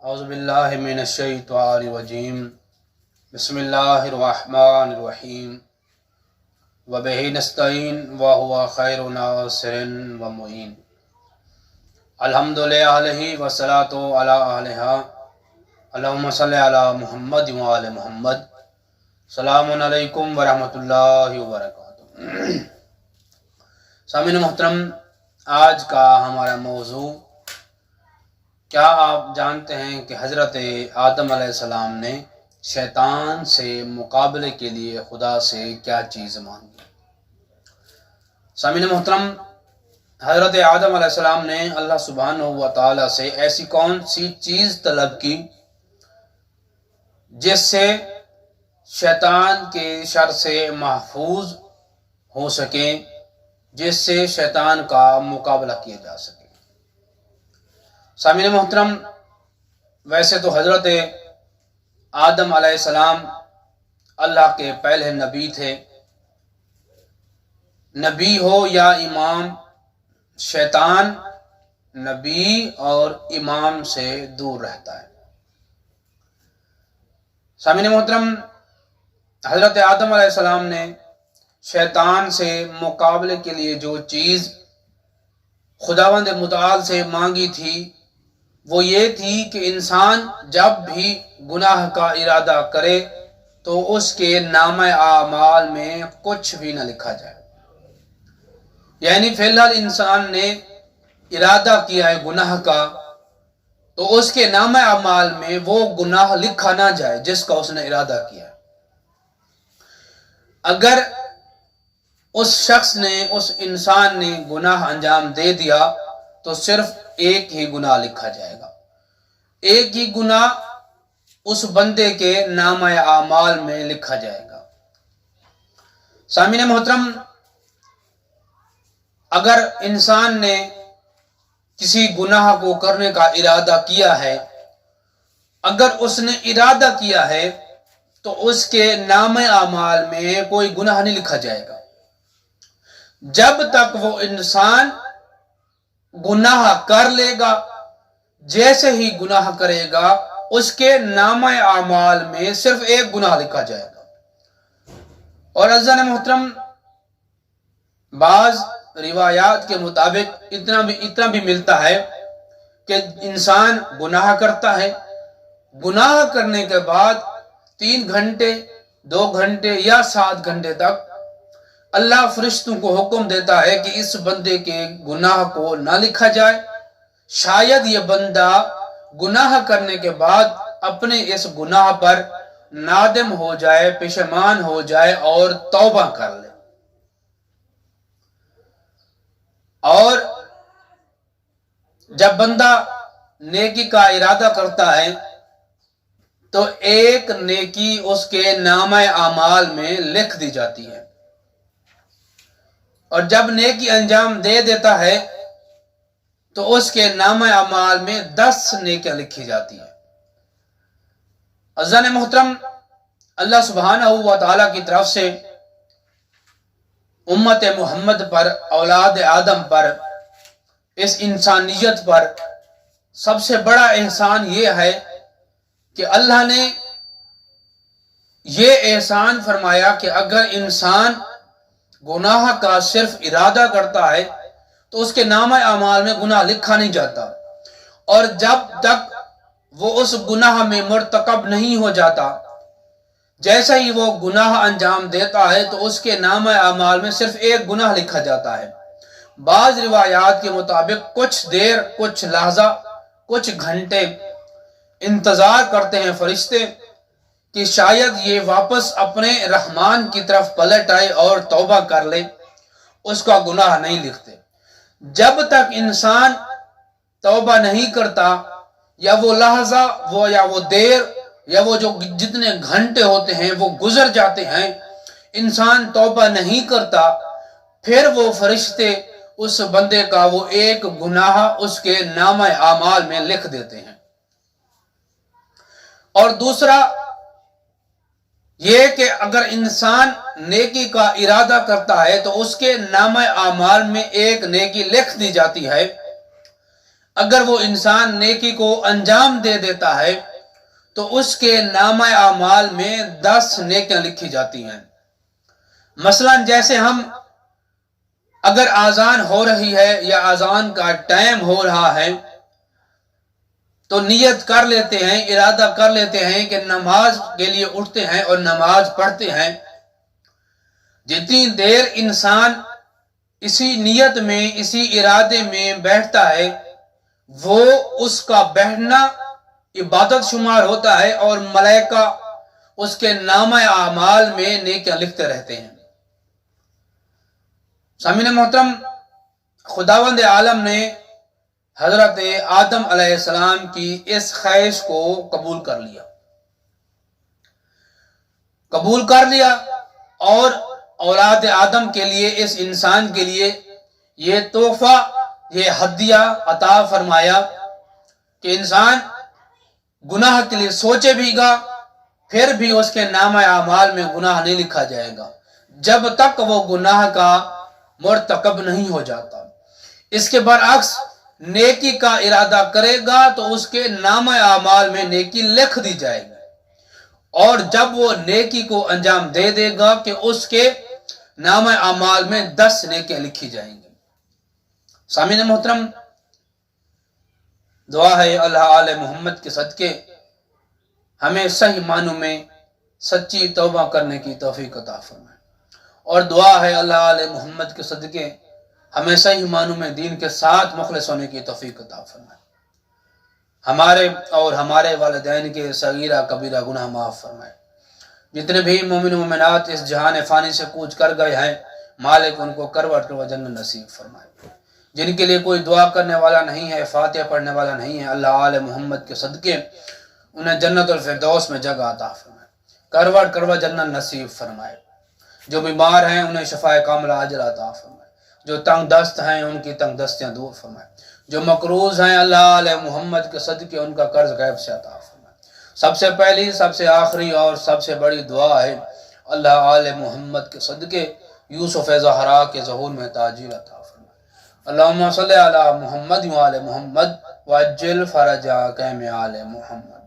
اعوذ باللہ من الشیطان الرجیم بسم اللہ الرحمن الرحیم وبہ نستعین وہو خیر ناصر ومعین الحمد للہ والصلاۃ علی اہلہا اللہم صلی علی محمد وعلی محمد السلام علیکم ورحمۃ اللہ وبرکاتہ۔ سامعین محترم، آج کا ہمارا موضوع، کیا آپ جانتے ہیں کہ حضرت آدم علیہ السلام نے شیطان سے مقابلے کے لیے خدا سے کیا چیز مانگی؟ سامعین محترم، حضرت آدم علیہ السلام نے اللہ سبحانہ و تعالی سے ایسی کون سی چیز طلب کی جس سے شیطان کے شر سے محفوظ ہو سکیں، جس سے شیطان کا مقابلہ کیا جا سکے؟ سامعین محترم، ویسے تو حضرت آدم علیہ السلام اللہ کے پہلے نبی تھے۔ نبی ہو یا امام، شیطان نبی اور امام سے دور رہتا ہے۔ سامعین محترم، حضرت آدم علیہ السلام نے شیطان سے مقابلے کے لیے جو چیز خداوند متعال سے مانگی تھی وہ یہ تھی کہ انسان جب بھی گناہ کا ارادہ کرے تو اس کے نامہ اعمال میں کچھ بھی نہ لکھا جائے۔ یعنی فی الحال انسان نے ارادہ کیا ہے گناہ کا، تو اس کے نامہ اعمال میں وہ گناہ لکھا نہ جائے جس کا اس نے ارادہ کیا ہے۔ اگر اس شخص نے، اس انسان نے گناہ انجام دے دیا تو صرف ایک ہی گناہ لکھا جائے گا، ایک ہی گناہ اس بندے کے نامہ اعمال میں لکھا جائے گا۔ سامعین محترم، اگر انسان نے کسی گناہ کو کرنے کا ارادہ کیا ہے، اگر اس نے ارادہ کیا ہے تو اس کے نامہ اعمال میں کوئی گناہ نہیں لکھا جائے گا جب تک وہ انسان گناہ کر لے گا۔ جیسے ہی گناہ کرے گا اس کے نامہ اعمال میں صرف ایک گناہ لکھا جائے گا۔ اور عزیزان محترم، بعض روایات کے مطابق اتنا بھی ملتا ہے کہ انسان گناہ کرتا ہے، گناہ کرنے کے بعد 3 گھنٹے 2 گھنٹے یا 7 گھنٹے تک اللہ فرشتوں کو حکم دیتا ہے کہ اس بندے کے گناہ کو نہ لکھا جائے، شاید یہ بندہ گناہ کرنے کے بعد اپنے اس گناہ پر نادم ہو جائے، پشیمان ہو جائے اور توبہ کر لے۔ اور جب بندہ نیکی کا ارادہ کرتا ہے تو ایک نیکی اس کے نامہ اعمال میں لکھ دی جاتی ہے، اور جب نیکی انجام دے دیتا ہے تو اس کے نامہ اعمال میں 10 نیکیاں لکھی جاتی ہیں۔ عزیزان محترم، اللہ سبحانہ و تعالی کی طرف سے امت محمد پر، اولاد آدم پر، اس انسانیت پر سب سے بڑا احسان یہ ہے کہ اللہ نے یہ احسان فرمایا کہ اگر انسان گناہ کا صرف ارادہ کرتا ہے تو اس کے نامہ اعمال میں گناہ لکھا نہیں جاتا، اور جب تک وہ اس گناہ میں مرتکب نہیں ہو جاتا، جیسا ہی وہ گناہ انجام دیتا ہے تو اس کے نامہ اعمال میں صرف ایک گناہ لکھا جاتا ہے۔ بعض روایات کے مطابق کچھ دیر، کچھ لحظہ، کچھ گھنٹے انتظار کرتے ہیں فرشتے کہ شاید یہ واپس اپنے رحمان کی طرف پلٹ آئے اور توبہ کر لے، اس کا گناہ نہیں لکھتے۔ جب تک انسان توبہ نہیں کرتا، یا وہ لحظہ یا وہ دیر یا وہ جو جتنے گھنٹے ہوتے ہیں وہ گزر جاتے ہیں، انسان توبہ نہیں کرتا، پھر وہ فرشتے اس بندے کا وہ ایک گناہ اس کے نامہ اعمال میں لکھ دیتے ہیں۔ اور دوسرا یہ کہ اگر انسان نیکی کا ارادہ کرتا ہے تو اس کے نامہ اعمال میں ایک نیکی لکھ دی جاتی ہے۔ اگر وہ انسان نیکی کو انجام دے دیتا ہے تو اس کے نامہ اعمال میں 10 نیکیاں لکھی جاتی ہیں۔ مثلا جیسے ہم اگر اذان ہو رہی ہے یا اذان کا ٹائم ہو رہا ہے تو نیت کر لیتے ہیں، ارادہ کر لیتے ہیں کہ نماز کے لیے اٹھتے ہیں اور نماز پڑھتے ہیں۔ جتنی دیر انسان اسی نیت میں، اسی ارادے میں بیٹھتا ہے، وہ اس کا بیٹھنا عبادت شمار ہوتا ہے اور ملائکہ اس کے نامہ اعمال میں نیکیاں لکھتے رہتے ہیں۔ سامعین محترم، خداوند عالم نے حضرت آدم علیہ السلام کی اس خواہش کو قبول کر لیا اور اولاد آدم کے لیے، اس انسان کے لیے یہ تحفہ، یہ ہدیہ عطا فرمایا کہ انسان گناہ کے لیے سوچے بھی گا پھر بھی اس کے نامہ اعمال میں گناہ نہیں لکھا جائے گا جب تک وہ گناہ کا مرتکب نہیں ہو جاتا۔ اس کے برعکس نیکی کا ارادہ کرے گا تو اس کے نامہ اعمال میں نیکی لکھ دی جائے گی، اور جب وہ نیکی کو انجام دے دے گا کہ اس کے نامہ اعمال میں 10 نیکیاں لکھی جائیں گی۔ سامعین محترم، دعا ہے اللہ آل محمد کے صدقے ہمیں صحیح معنوں میں سچی توبہ کرنے کی توفیق عطا فرمائے، اور دعا ہے اللہ آل محمد کے صدقے ہمیں صحیح معنوں میں دین کے ساتھ مخلص ہونے کی توفیق عطا فرمائے، ہمارے اور ہمارے والدین کے صغیرہ کبیرہ گناہ معاف فرمائے۔ جتنے بھی مومن و مومنات اس جہان فانی سے کوچ کر گئے ہیں، مالک ان کو کروٹ کرو جنت نصیب فرمائے۔ جن کے لیے کوئی دعا کرنے والا نہیں ہے، فاتحہ پڑھنے والا نہیں ہے، اللہ آل محمد کے صدقے انہیں جنت الفردوس میں جگہ عطا فرمائے، کروٹ کرو جنت نصیب فرمائے۔ جو بیمار ہیں انہیں شفاء کاملہ عاجلہ عطا فرمائے، جو تنگ دست ہیں ان کی تنگ دستیاں دور فرمائے، جو مقروض ہیں اللہ علیہ محمد کے صدقے ان کا قرض غیب سے عطا فرمائے۔ سب سے پہلی، سب سے آخری اور سب سے بڑی دعا ہے اللہ علیہ محمد کے صدقے یوسف زہرا کے ظہور میں تاجیل عطا فرمائے۔ اللہم صلی علی محمد و آل محمد وعجل فرجہ آل محمد۔